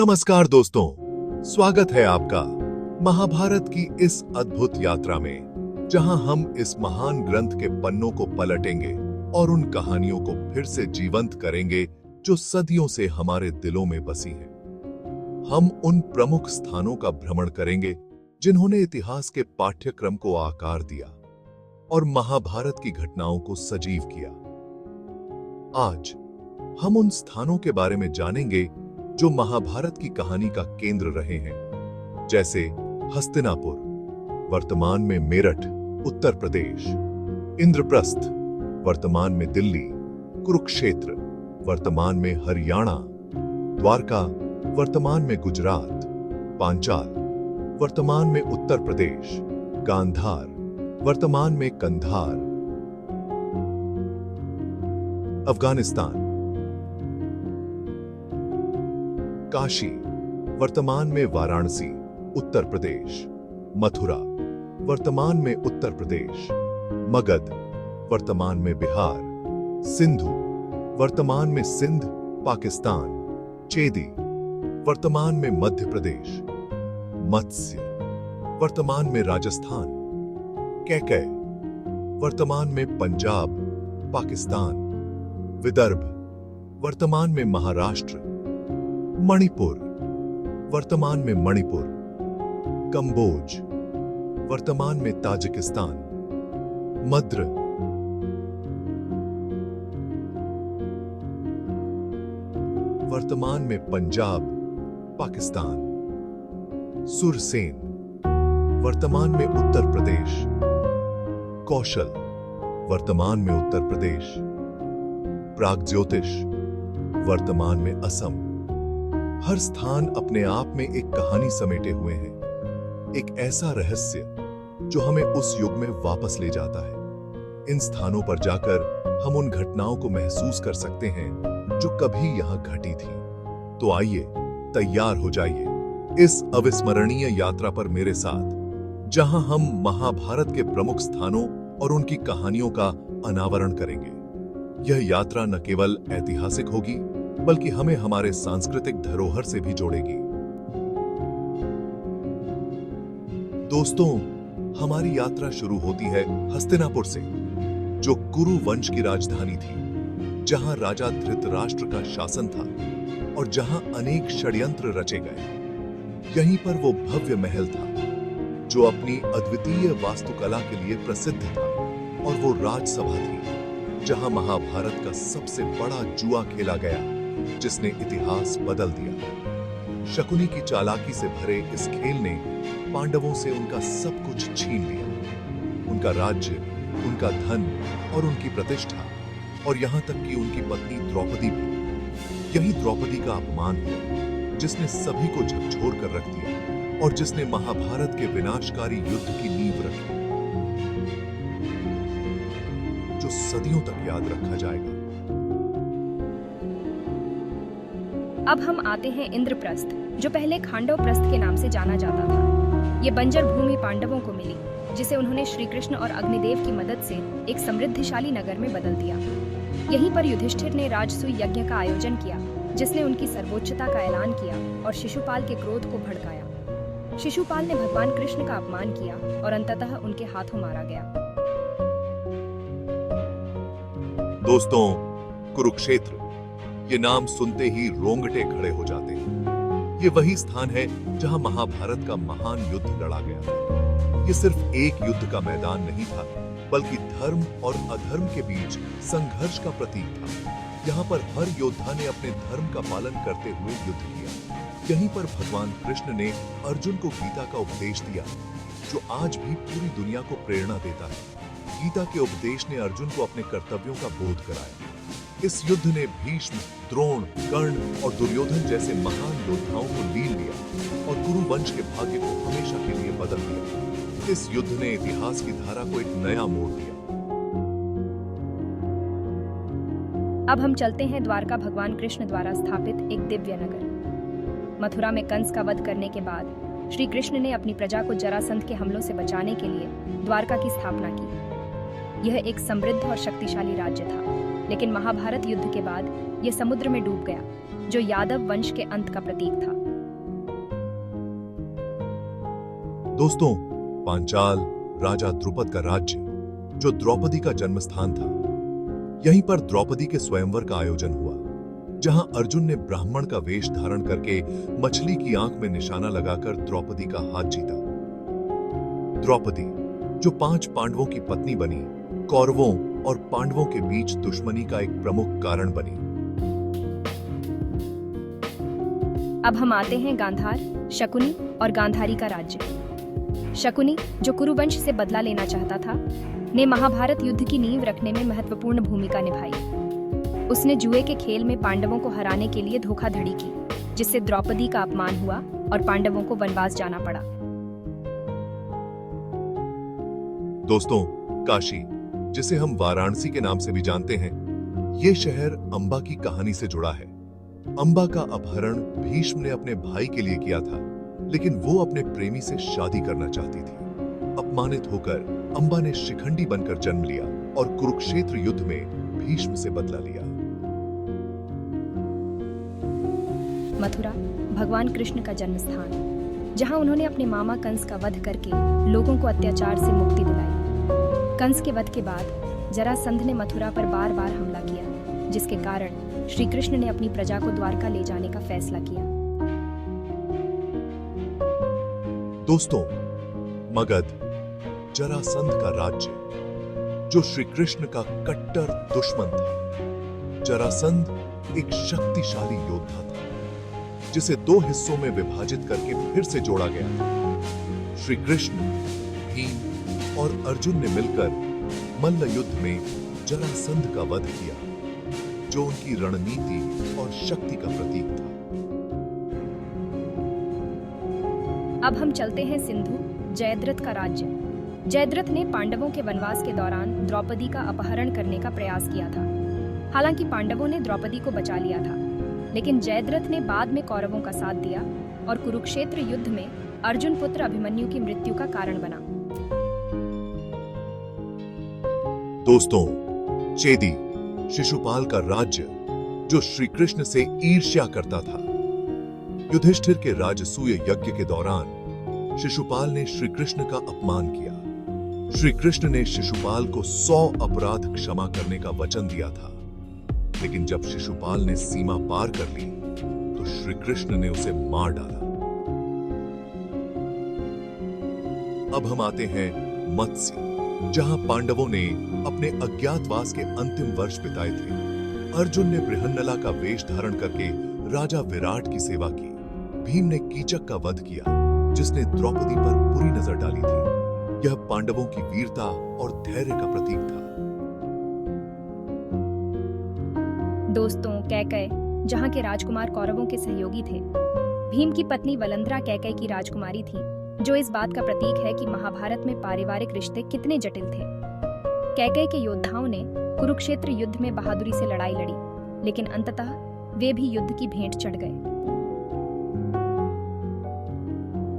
नमस्कार दोस्तों, स्वागत है आपका महाभारत की इस अद्भुत यात्रा में, जहां हम इस महान ग्रंथ के पन्नों को पलटेंगे और उन कहानियों को फिर से जीवंत करेंगे जो सदियों से हमारे दिलों में बसी हैं। हम उन प्रमुख स्थानों का भ्रमण करेंगे जिन्होंने इतिहास के पाठ्यक्रम को आकार दिया और महाभारत की घटनाओं को सजीव किया। आज हम उन स्थानों के बारे में जानेंगे जो महाभारत की कहानी का केंद्र रहे हैं, जैसे हस्तिनापुर, वर्तमान में मेरठ, उत्तर प्रदेश; इंद्रप्रस्थ, वर्तमान में दिल्ली; कुरुक्षेत्र, वर्तमान में हरियाणा; द्वारका, वर्तमान में गुजरात; पांचाल, वर्तमान में उत्तर प्रदेश; गांधार, वर्तमान में कंधार; अफगानिस्तान; काशी, वर्तमान में वाराणसी, उत्तर प्रदेश; मथुरा, वर्तमान में उत्तर प्रदेश; मगध, वर्तमान में बिहार; सिंधु, वर्तमान में सिंध, पाकिस्तान; चेदी, वर्तमान में मध्य प्रदेश; मत्स्य, वर्तमान में राजस्थान; कैकय, वर्तमान में पंजाब, पाकिस्तान; विदर्भ, वर्तमान में महाराष्ट्र; मणिपुर, वर्तमान में मणिपुर; कंबोज, वर्तमान में ताजिकिस्तान; मद्र, वर्तमान में पंजाब, पाकिस्तान; सुरसेन, वर्तमान में उत्तर प्रदेश; कौशल, वर्तमान में उत्तर प्रदेश; प्रागज्योतिष, वर्तमान में असम। हर स्थान अपने आप में एक कहानी समेटे हुए हैं, एक ऐसा रहस्य जो हमें उस युग में वापस ले जाता है। इन स्थानों पर जाकर हम उन घटनाओं को महसूस कर सकते हैं जो कभी यहां घटी थी। तो आइए, तैयार हो जाइए इस अविस्मरणीय यात्रा पर मेरे साथ, जहां हम महाभारत के प्रमुख स्थानों और उनकी कहानियों का अनावरण करेंगे। यह यात्रा न केवल ऐतिहासिक होगी, बल्कि हमें हमारे सांस्कृतिक धरोहर से भी जोड़ेगी। दोस्तों, हमारी यात्रा शुरू होती है हस्तिनापुर से, जो कुरु वंश की राजधानी थी, जहां राजा धृतराष्ट्र का शासन था और जहां अनेक षड्यंत्र रचे गए। यहीं पर वो भव्य महल था जो अपनी अद्वितीय वास्तुकला के लिए प्रसिद्ध था, और वो राजसभा थी जहां महाभारत का सबसे बड़ा जुआ खेला गया, जिसने इतिहास बदल दिया। शकुनी की चालाकी से भरे इस खेल ने पांडवों से उनका सब कुछ छीन लिया, उनका राज्य, उनका धन और उनकी प्रतिष्ठा, और यहां तक कि उनकी पत्नी द्रौपदी भी। यही द्रौपदी का अपमान है जिसने सभी को झकझोर कर रख दिया और जिसने महाभारत के विनाशकारी युद्ध की नींव रखी, जो सदियों तक याद रखा जाएगा। अब हम आते हैं इंद्रप्रस्थ, जो पहले खांडवप्रस्थ के नाम से जाना जाता था। ये बंजर भूमि पांडवों को मिली, जिसे उन्होंने श्री कृष्ण और अग्निदेव की मदद से एक समृद्धिशाली नगर में बदल दिया। यहीं पर युधिष्ठिर ने राजसूय यज्ञ का आयोजन किया, जिसने उनकी सर्वोच्चता का ऐलान किया और शिशुपाल के क्रोध को भड़काया। शिशुपाल ने भगवान कृष्ण का अपमान किया और अंततः उनके हाथों मारा गया। दोस्तों, कुरुक्षेत्र, ये नाम सुनते ही रोंगटे खड़े हो जाते हैं। ये वही स्थान है जहां महाभारत का महान युद्ध लड़ा गया था। ये सिर्फ एक युद्ध का मैदान नहीं था, बल्कि धर्म और अधर्म के बीच संघर्ष का प्रतीक था। यहाँ पर हर योद्धा ने अपने धर्म का पालन करते हुए युद्ध किया। यहीं पर भगवान कृष्ण ने अर्जुन को गीता का उपदेश दिया, जो आज भी पूरी दुनिया को प्रेरणा देता है। गीता के उपदेश ने अर्जुन को अपने कर्तव्यों का बोध कराया। इस युद्ध ने भीष्म, द्रोण, कर्ण और दुर्योधन जैसे महान योद्धाओं को लीन लिया और कुरु वंश के भाग्य को हमेशा के लिए बदल दिया। इस युद्ध ने इतिहास की धारा को एक नया मोड़ दिया। अब हम चलते हैं द्वारका, भगवान कृष्ण द्वारा स्थापित एक दिव्य नगर। मथुरा में कंस का वध करने के बाद श्री कृष्ण ने अपनी प्रजा को जरासंध के हमलों से बचाने के लिए द्वारका की स्थापना की। यह एक समृद्ध और शक्तिशाली राज्य था, लेकिन महाभारत युद्ध के बाद यह समुद्र में डूब गया, जो यादव वंश के अंत का प्रतीक था। दोस्तों, पांचाल राजा द्रुपद का राज्य, जो द्रौपदी का जन्म स्थान था, यहीं पर द्रौपदी के स्वयंवर का आयोजन हुआ, जहां अर्जुन ने ब्राह्मण का वेश धारण करके मछली की आंख में निशाना लगाकर द्रौपदी का हाथ जीता। द्रौपदी, जो 5 पांडवों की पत्नी बनी, कौरवों और पांडवों के बीच दुश्मनी का एक प्रमुख कारण बनी। अब हम आते हैं गांधार, शकुनी और गांधारी का राज्य। शकुनी, जो कुरुवंश से बदला लेना चाहता था, ने महाभारत युद्ध की नींव रखने में महत्वपूर्ण भूमिका निभाई। उसने जुए के खेल में पांडवों को हराने के लिए धोखाधड़ी की, जिससे द्रौपदी का अपमान हुआ और पांडवों को वनवास जाना पड़ा। दोस्तों, काशी, जिसे हम वाराणसी के नाम से भी जानते हैं, ये शहर अंबा की कहानी से जुड़ा है। अंबा का अपहरण भीष्म ने अपने भाई के लिए किया था, लेकिन वो अपने प्रेमी से शादी करना चाहती थी। अपमानित होकर अंबा ने शिखंडी बनकर जन्म लिया और कुरुक्षेत्र युद्ध में भीष्म से बदला लिया। मथुरा, भगवान कृष्ण का जन्म स्थान, जहां उन्होंने अपने मामा कंस का वध करके लोगों को अत्याचार से मुक्ति दिलाई। कंस के वध के बाद जरासंध ने मथुरा पर बार बार हमला किया, जिसके कारण श्री कृष्ण ने अपनी प्रजा को द्वारका ले जाने का फैसला किया। दोस्तों, मगध, जरासंध का राज्य, जो श्री कृष्ण का कट्टर दुश्मन था। जरासंध एक शक्तिशाली योद्धा था, जिसे 2 हिस्सों में विभाजित करके फिर से जोड़ा गया। श्री कृष्ण, भीम और अर्जुन ने मिलकर मल्ल युद्ध में जरासंध का वध किया, जो उनकी रणनीति और शक्ति का प्रतीक था। अब हम चलते हैं सिंधु, जयद्रथ का राज्य। जयद्रथ ने पांडवों के वनवास के दौरान द्रौपदी का अपहरण करने का प्रयास किया था। हालांकि पांडवों ने द्रौपदी को बचा लिया था, लेकिन जयद्रथ ने बाद में कौरवों का साथ दिया और कुरुक्षेत्र युद्ध में अर्जुन पुत्र अभिमन्यु की मृत्यु का कारण बना। दोस्तों, चेदी, शिशुपाल का राज्य, जो श्री कृष्ण से ईर्ष्या करता था। युधिष्ठिर के राजसूय यज्ञ के दौरान शिशुपाल ने श्री कृष्ण का अपमान किया। श्री कृष्ण ने शिशुपाल को 100 अपराध क्षमा करने का वचन दिया था, लेकिन जब शिशुपाल ने सीमा पार कर ली, तो श्री कृष्ण ने उसे मार डाला। अब हम आते हैं मत्स्य, जहां पांडवों ने अपने अज्ञातवास के अंतिम वर्ष बिताए थे। अर्जुन ने बृहन्नला का वेश धारण करके राजा विराट की सेवा की। भीम ने कीचक का वध किया, जिसने द्रौपदी पर बुरी नजर डाली थी। यह पांडवों की वीरता और धैर्य का प्रतीक था। दोस्तों, कैकय, जहां के राजकुमार कौरवों के सहयोगी थे। भीम की पत्नी वलंधरा कैकय की राजकुमारी थी, जो इस बात का प्रतीक है कि महाभारत में पारिवारिक रिश्ते कितने जटिल थे। कैकय के योद्धाओं ने कुरुक्षेत्र युद्ध में बहादुरी से लड़ाई लड़ी, लेकिन अंततः वे भी युद्ध की भेंट चढ़ गए।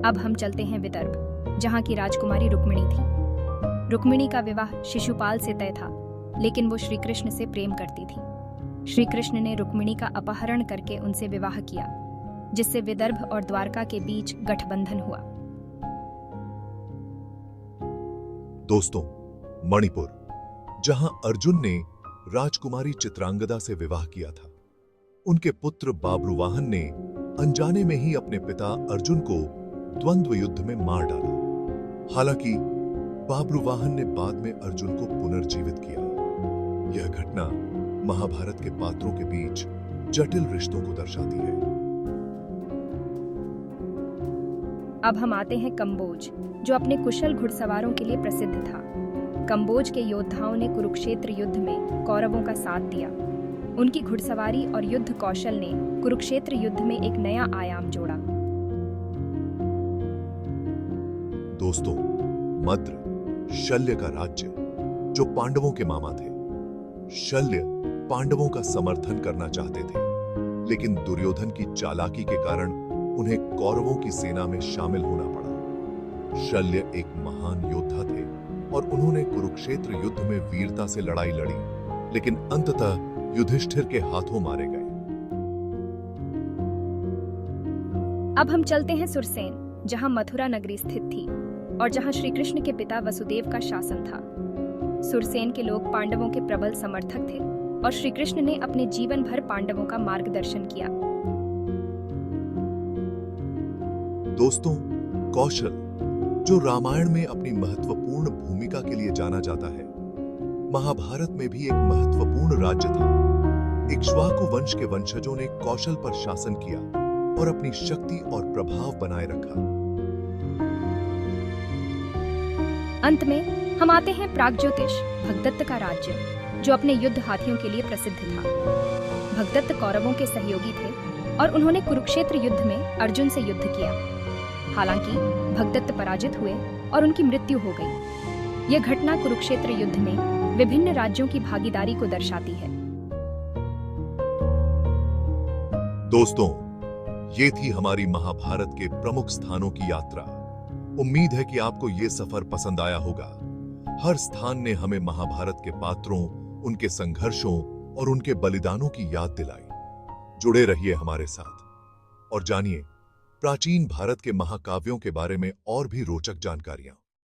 अब हम चलते हैं विदर्भ, जहां की राजकुमारी रुक्मिणी थी। रुक्मिणी का विवाह शिशुपाल से तय था, लेकिन वो श्री कृष्ण से प्रेम करती थी। श्री कृष्ण ने रुक्मिणी का अपहरण करके उनसे विवाह किया, जिससे विदर्भ और द्वारका के बीच गठबंधन हुआ। दोस्तों, मणिपुर, जहां अर्जुन ने राजकुमारी चित्रांगदा से विवाह किया था। उनके पुत्र बाब्रुवाहन ने अनजाने में ही अपने पिता अर्जुन को द्वंद्व युद्ध में मार डाला। हालांकि बाब्रुवाहन ने बाद में अर्जुन को पुनर्जीवित किया। यह घटना महाभारत के पात्रों के बीच जटिल रिश्तों को दर्शाती है। अब हम आते हैं कंबोज, जो अपने कुशल घुड़सवारों के लिए प्रसिद्ध था। कंबोज के योद्धाओं ने कुरुक्षेत्र युद्ध में कौरवों का साथ दिया। उनकी घुड़सवारी और युद्ध कौशल ने कुरुक्षेत्र युद्ध में एक नया आयाम जोड़ा। दोस्तों, मद्र, शल्य का राज्य, जो पांडवों के मामा थे। शल्य पांडवों का समर्थन करना चाहते थे, लेकिन दुर्योधन की चालाकी के कारण उन्हें कौरवों की सेना में शामिल होना पड़ा। शल्य एक महान योद्धा थे और उन्होंने कुरुक्षेत्र युद्ध में वीरता से लड़ाई लड़ी, लेकिन अंततः युधिष्ठिर के हाथों मारे गए। अब हम चलते हैं सुरसेन, जहां मथुरा नगरी स्थित थी और जहां श्री कृष्ण के पिता वसुदेव का शासन था। सुरसेन के लोग पांडवों के प्रबल समर्थक थे और श्री कृष्ण ने अपने जीवन भर पांडवों का मार्गदर्शन किया। दोस्तों, कौशल, जो रामायण में अपनी महत्वपूर्ण भूमिका के लिए जाना जाता है, महाभारत में भी एक महत्वपूर्ण राज्य था। इक्ष्वाकु वंश के वंशजों ने कौशल पर शासन किया और अपनी शक्ति और प्रभाव बनाए रखा। अंत में हम आते हैं प्रागज्योतिष भगदत्त का राज्य, जो अपने युद्ध हाथियों के लिए प्रसिद्ध था। भगदत्त कौरवों के सहयोगी थे और उन्होंने कुरुक्षेत्र युद्ध में अर्जुन से युद्ध किया। हालांकि भगदत्त पराजित हुए और उनकी मृत्यु हो गई। यह घटना कुरुक्षेत्र युद्ध में विभिन्न राज्यों की भागीदारी को दर्शाती है। दोस्तों, ये थी हमारी महाभारत के प्रमुख स्थानों की यात्रा। उम्मीद है कि आपको ये सफर पसंद आया होगा। हर स्थान ने हमें महाभारत के पात्रों, उनके संघर्षों और उनके बलिदानों की याद दिलाई। जुड़े रहिए हमारे साथ और जानिए प्राचीन भारत के महाकाव्यों के बारे में और भी रोचक जानकारियां।